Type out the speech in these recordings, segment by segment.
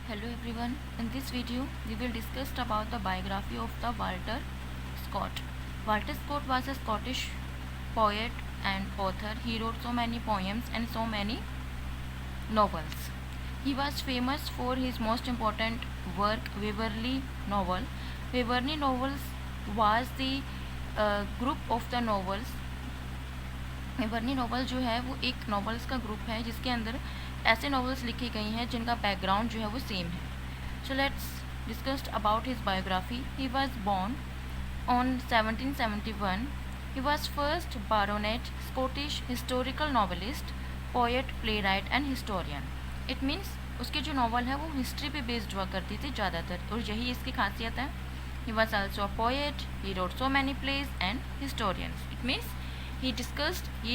Hello everyone. In this video, we will discuss about the biography of the Walter Scott. Walter Scott was a Scottish poet and author. He wrote so many poems and so many novels. He was famous for his most important work, Waverley novel. Waverley novels was the group of the novels. Waverley novel जो है वो एक novels का group है जिसके अंदर ऐसे novels लिखी गई हैं जिनका बैकग्राउंड जो है वो सेम है. So let's discussed about his biography. He was born on 1771. He was first baronet, Scottish historical novelist, poet, playwright and historian. It means उसकी जो नॉवल है वो हिस्ट्री पे बेस्ड हुआ करती थी ज़्यादातर, और यही इसकी खासियत है. He was also a poet. He wrote so many plays and historians. It means he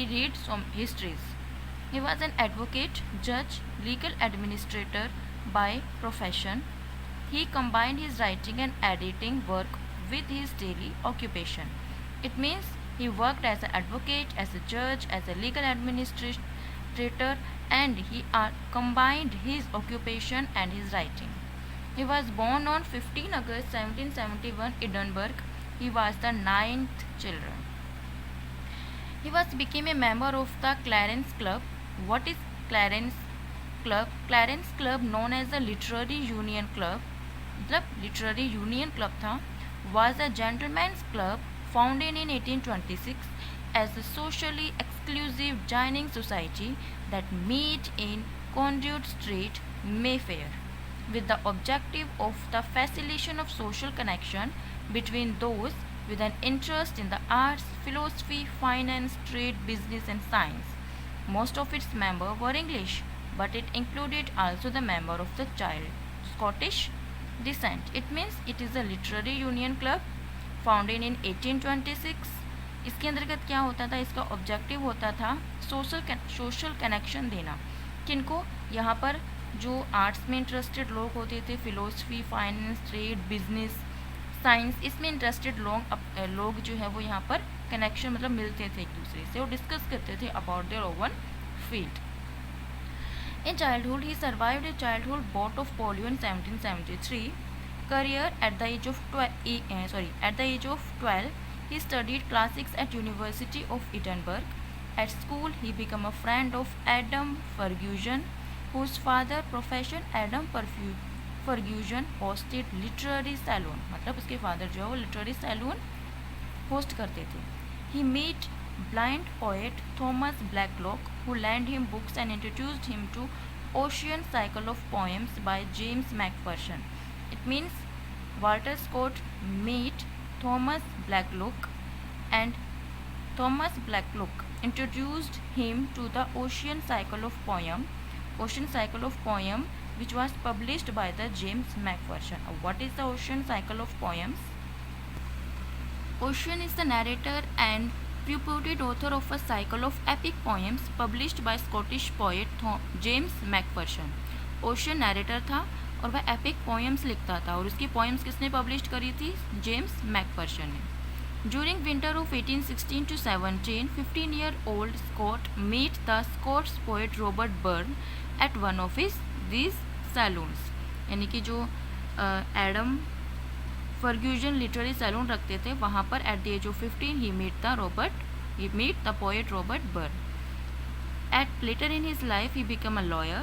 read some histories. He was an advocate, judge, legal administrator by profession. He combined his writing and editing work with his daily occupation. It means he worked as an advocate, as a judge, as a legal administrator, and he combined his occupation and his writing. He was born on 15 August 1771 in Edinburgh. He was the ninth child. He became a member of the Clarence Club. What is Clarence Club? Clarence Club, known as the Literary Union Club, मतलब Literary Union Club था, was a gentleman's club founded in 1826 as a socially exclusive dining society that meet in Conduit Street, Mayfair, with the objective of the facilitation of social connection between those with an interest in the arts, philosophy, finance, trade, business and science. Most of its members were English, but it included also the member of the child Scottish descent. It means it is a literary union club founded in 1826. इसके अंतर्गत क्या होता था? इसका objective होता था social connection देना. किनको? यहाँ पर जो आर्ट्स में इंटरेस्टेड लोग होते थे, philosophy, finance, trade, business, science, इसमें इंटरेस्टेड लोग जो है वो यहाँ पर कनेक्शन मतलब मिलते थे एक दूसरे से और डिस्कस करते थे about their own field. In childhood he survived a childhood bout of polio in 1773. Career at the age of 12 he studied classics at University of Edinburgh. At school he became a friend of Adam Ferguson, whose father profession Adam Ferguson hosted literary salon. मतलब उसके father जो है वो literary salon host करते थे. He meet blind poet Thomas Blacklock, who land him books and introduced him to Ossian cycle of poems by James Macpherson. It means Walter Scott meet Thomas Blacklock and Thomas Blacklock introduced him to the Ocean Cycle of Poem, which was published by the James Macpherson. What is the Ocean Cycle of Poems? Ocean is the narrator and reputed author of a cycle of epic poems published by Scottish poet James Macpherson. Ocean narrator था और वह epic poems लिखता था, और उसकी poems किसने published करी थी? James Macpherson ने. During winter of 1816 to 17, 15-year-old Scott met the Scots poet Robert Burns at one of these saloons. यानी कि जो एडम फर्ग्यूजन लिटरेरी सैलून रखते थे वहाँ पर at the age of 15 he met the poet Robert Burns. Later in his life he became a lawyer.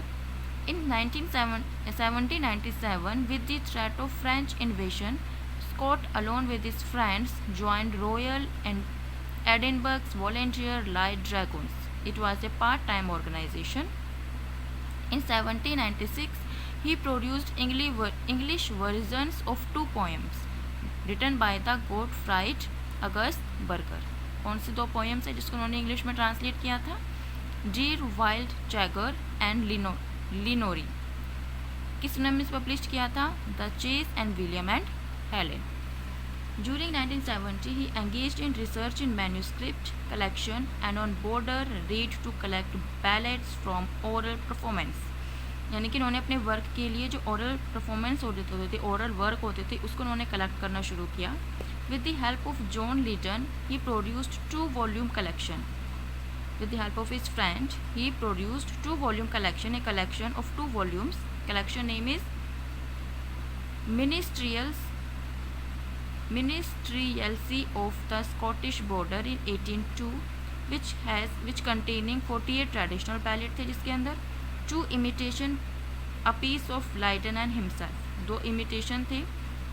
In 1797, with the threat of French invasion, Scott, along with his friends, joined Royal and Edinburgh's Volunteer Light Dragoons. It was a part-time organization. In 1796, he produced English versions of two poems written by the Godfried August Burger. कौन सी दो poems है जिसको उन्होंने English में translate किया था? Deer wild चैगर and Lenore. किस ने मिस पब्लिश किया था? The chase and William and Helen. During 1970, he engaged in research in manuscript collection and on border read to collect ballads from oral performance. यानी कि उन्होंने अपने वर्क के लिए जो ओरल परफॉर्मेंस होते थे, ओरल वर्क होते थे, उसको उन्होंने कलेक्ट करना शुरू किया. With the help of John Lydon, he produced 2-volume collection. With the help of his friend, he produced 2-volume collection, a collection of 2 volumes. Collection name is ministerialcy of the Scottish border in 1802 which containing 48 traditional ballad थे जिसके अंदर 2 imitation a piece of Lydon and himself, 2 imitation थे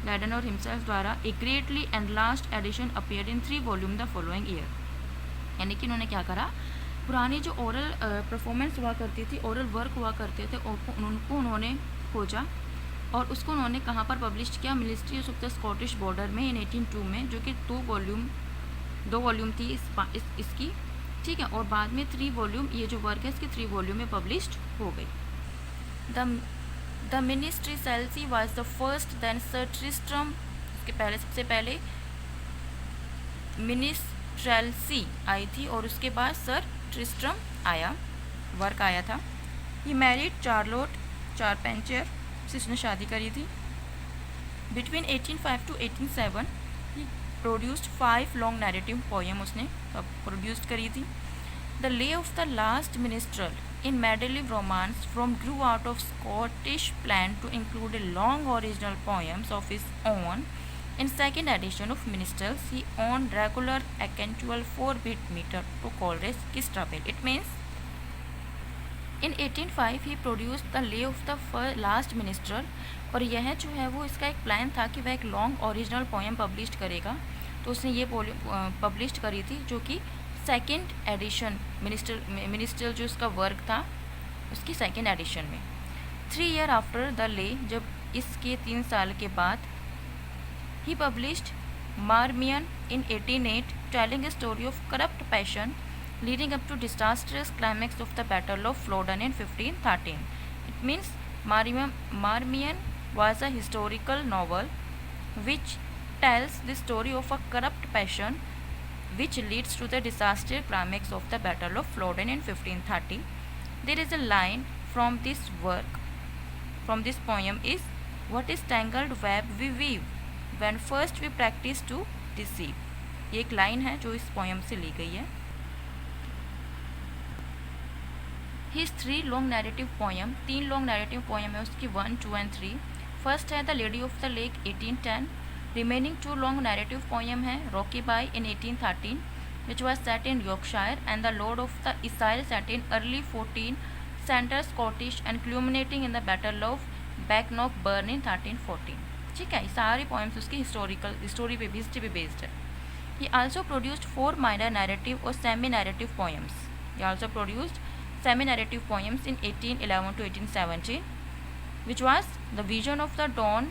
Lydon और himself द्वारा. A greatly enlarged edition appeared in 3 volume the following year. यानी कि उन्होंने क्या करा, पुरानी जो ओरल परफॉर्मेंस हुआ करती थी, ओरल वर्क हुआ करते थे, उनको उन्होंने खोजा और उसको उन्होंने कहाँ पर पब्लिश किया, ministry of the Scottish border में इन 1802 में, जो कि 2 वॉल्यूम थी इसकी, ठीक है. और बाद में 3 वॉल्यूम ये जो वर्क है इसकी 3 वॉल्यूम में पब्लिश्ड हो गई. The minstrelsy was the first, then sir Tristrem, उसके पहले सबसे पहले मिनिस्ट्रेलसी आई थी और उसके बाद सर ट्रिस्ट्रम आया, वर्क आया था. ही मैरिड चार्लोट चारपेंचर, जिसने शादी करी थी. Between 1805 to 1807 he produced 5 long narrative poem उसने प्रोड्यूस्ड करी थी. The lay of the last minstrel in medieval romance from grew out of Scottish plan to include a long original poems of his own. In second edition of Minstrels, he owned regular accentual 4-beat meter to call as Kistrabel. It means in 1805 he produced the lay of the last minstrel. और यह जो है वो इसका एक plan था कि वह एक लॉन्ग ओरिजिनल पोएम पब्लिश करेगा, तो उसने ये पब्लिश करी थी जो कि सेकेंड एडिशन मिनिस्ट्रल जो उसका वर्क था उसकी सेकेंड एडिशन में. 3 years आफ्टर द ले, जब इसके 3 साल के बाद, he published Marmion in 1808, telling a story of corrupt passion leading up to disastrous climax of the Battle of Flodden in 1513. It means Marmion was a historical novel which tells the story of a corrupt passion which leads to the disastrous climax of the Battle of Flodden in 1530. There is a line from this work, from this poem is, "What is tangled web we weave when first we practice to deceive." ये एक line है जो इस poem से ली गई है. His 3 long narrative poem, 3 long narrative poem है उसकी 1, 2 and 3. फर्स्ट है the lady of the lake 1810. Remaining 2 long narrative poem है Rocky by in 1813 which was set in Yorkshire, and the Lord of the Isle set in early 14 Centre Scottish and culminating in the Battle of Bannockburn in 1314. ठीक है, सारी poems उसकी history पे history पे based है. He also produced 4 minor narrative or semi-narrative poems. He also produced semi-narrative poems in 1811 to 1817, which was The Vision of the Dawn,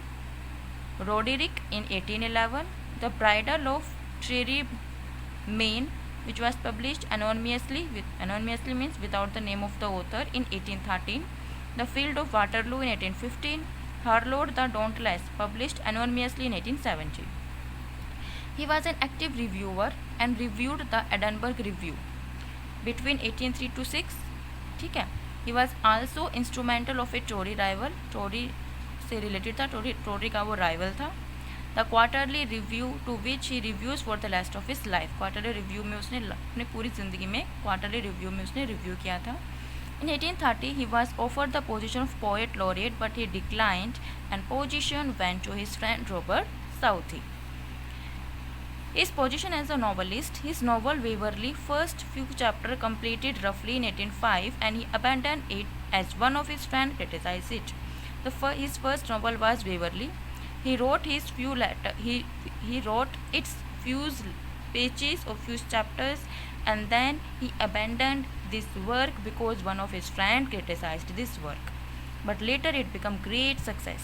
Roderick in 1811, The Bridal of Treby Main, which was published anonymously means without the name of the author, in 1813, The Field of Waterloo in 1815, Harlot the Dauntless, published anonymously in 1817. He was an active reviewer and reviewed the Edinburgh Review between 1803 to 6. ठीक है. He was also instrumental of a Tory rival. Tory से related था, Tory का वो rival था. The Quarterly Review, to which he reviews for the rest of his life. Quarterly Review में उसने अपनी पूरी ज़िंदगी में Quarterly Review में उसने review किया था. In 1830, he was offered the position of Poet Laureate, but he declined, and position went to his friend Robert Southey. His position as a novelist, his novel Waverley, first few chapters completed roughly in 1805, and he abandoned it as one of his friends criticized it. His first novel was Waverley. He wrote its few pages or few chapters, and then he abandoned this work because one of his friends criticized this work. But later it became great success.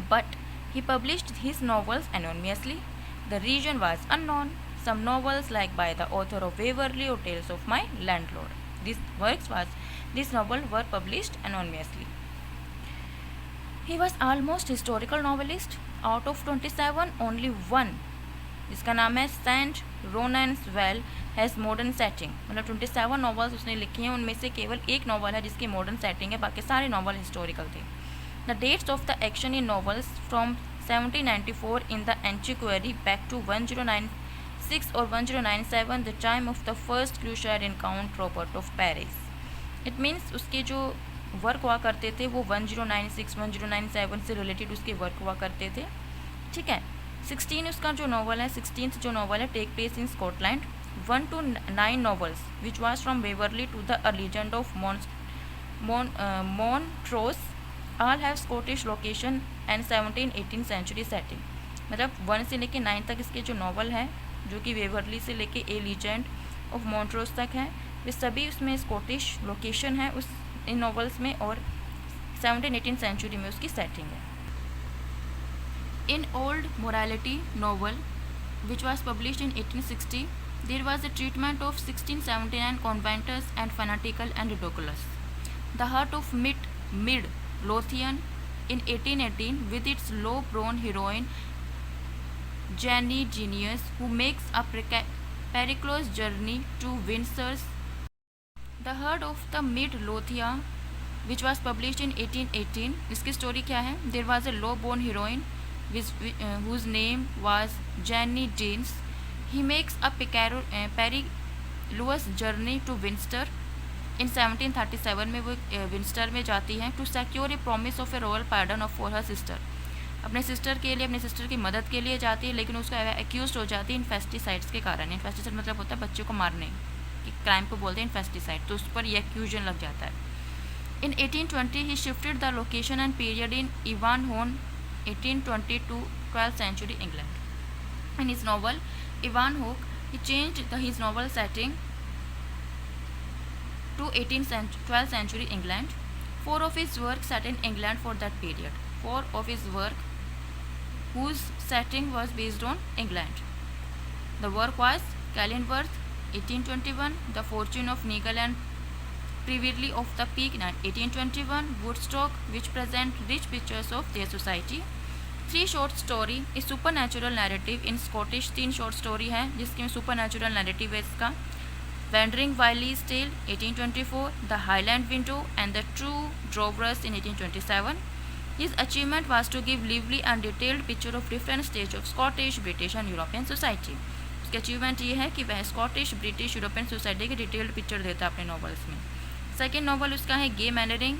But he published his novels anonymously. The reason was unknown. Some novels, like by the author of Waverley or Tales of My Landlord, this novel were published anonymously. He was almost historical novelist. Out of 27, only one, जिसका नाम है saint Ronan's well, has modern setting. मतलब 27 novels उसने लिखी हैं, उनमें से केवल एक नॉवल है जिसकी मॉडर्न सेटिंग है, बाकी सारे नॉवल हिस्टोरिकल थे. The dates of the action in novels from 1794 in the Antiquary back to 1096 or 1097, the time of the first Crusade in Count Robert of Paris. It means उसके जो work हुआ करते थे वो 1096 1097 से रिलेटेड उसके work हुआ करते थे, ठीक है। 16 उसका जो नॉवल है, 16th जो नॉवल है take place in Scotland. 1 to 9 novels which was from Waverley to the A Legend of Montrose all have Scottish location and 17-18 century setting। मतलब 1 से लेके 9 तक इसके जो नॉवल है, जो कि वेवरली से लेके ए लीजेंड ऑफ मॉन्ट्रोस तक है, वे सभी उसमें स्कॉटिश लोकेशन है उस इन नॉवेल्स में, और 17-18 सेंचुरी में उसकी सेटिंग है। In old morality novel which was published in 1860 there was a treatment of 1679 conventors and fanatical and ridiculous. The heart of mid Lothian in 1818 with its low-born heroine Jenny Genius who makes a perilous journey to Windsor's. The heart of the mid Lothian which was published in 1818. इसकी story क्या है? There was a low-born heroine whose name was Jenny Genius. He makes a perilous journey to Windsor. In 1737 में वो विंस्टर में जाती हैं to secure a promise of a royal pardon of for her sister. अपने sister के लिए, अपने sister की मदद के लिए जाती है, लेकिन उसको एक्यूज हो जाती है इन्फेस्टिसाइड्स के कारण। इन्फेस्टिसाइड मतलब होता है बच्चों को मारने कि क्राइम को बोलते हैं इन्फेस्टिसाइड, तो उस पर ये एक्यूजन लग जाता है। In 1820 he shifted the location and period in इवानहोर्न 1820 to 12th century England. In his novel Ivanhoe, he changed his novel setting to 12th century England. 4 of his works set in England for that period. 4 of his work whose setting was based on England. The work was Kenilworth 1821, The Fortune of Nigel and Previously of the Peak 1821, Woodstock, which present rich pictures of their society. 3 short story is supernatural narrative in Scottish। 3 short story है जिसके में supernatural narrative है इसका। Wandering Willie's Tale 1824, The Highland Window and The True Drovers in 1827. His achievement was to give lively and detailed picture of different stages of Scottish, British and European society। उसकी achievement ये है कि वह Scottish, British, European society की detailed picture देता है अपने novels में। सेकेंड नॉवल उसका है गे मैनरिंग।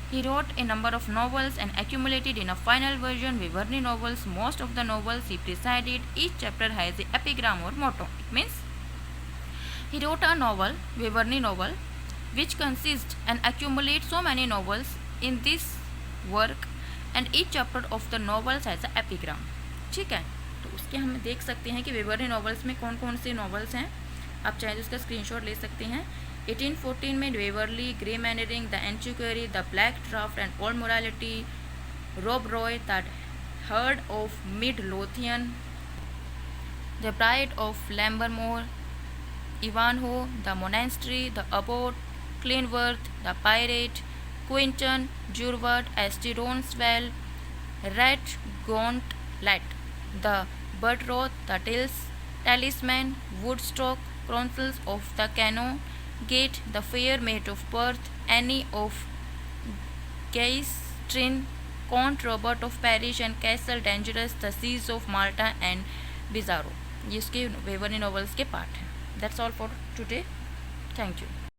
He wrote a number of novels and accumulated in a final version Waverley novels. Most of the novels he presided. Each chapter has an epigram or motto. It means he wrote a novel, Waverley novel, which consists and accumulates so many novels in this work, and each chapter of the novels has an epigram। ठीक है, तो उसके हम देख सकते हैं कि Waverly novels में कौन कौन से नॉवेल्स हैं। आप चाहें तो उसका स्क्रीनशॉट ले सकते हैं। 1814 में Waverley, Guy Mannering, the antiquary, the black draft and old mortality, Rob Roy, the heart of Midlothian, the bride of Lammermoor, Ivanhoe, the monastery, the abbot, Kenilworth, the pirate, Quentin, Durward, St Ronan's Well, Redgauntlet, the betrothed, the talisman, Woodstock, Chronicles of the Canon Gate, The Fair Maid of Perth, Annie of Gueistrin, Count Robert of Paris and Castle Dangerous, The Seas of Malta and Bizarro। ये इसके Waverly novels के part हैं। That's all for today, thank you.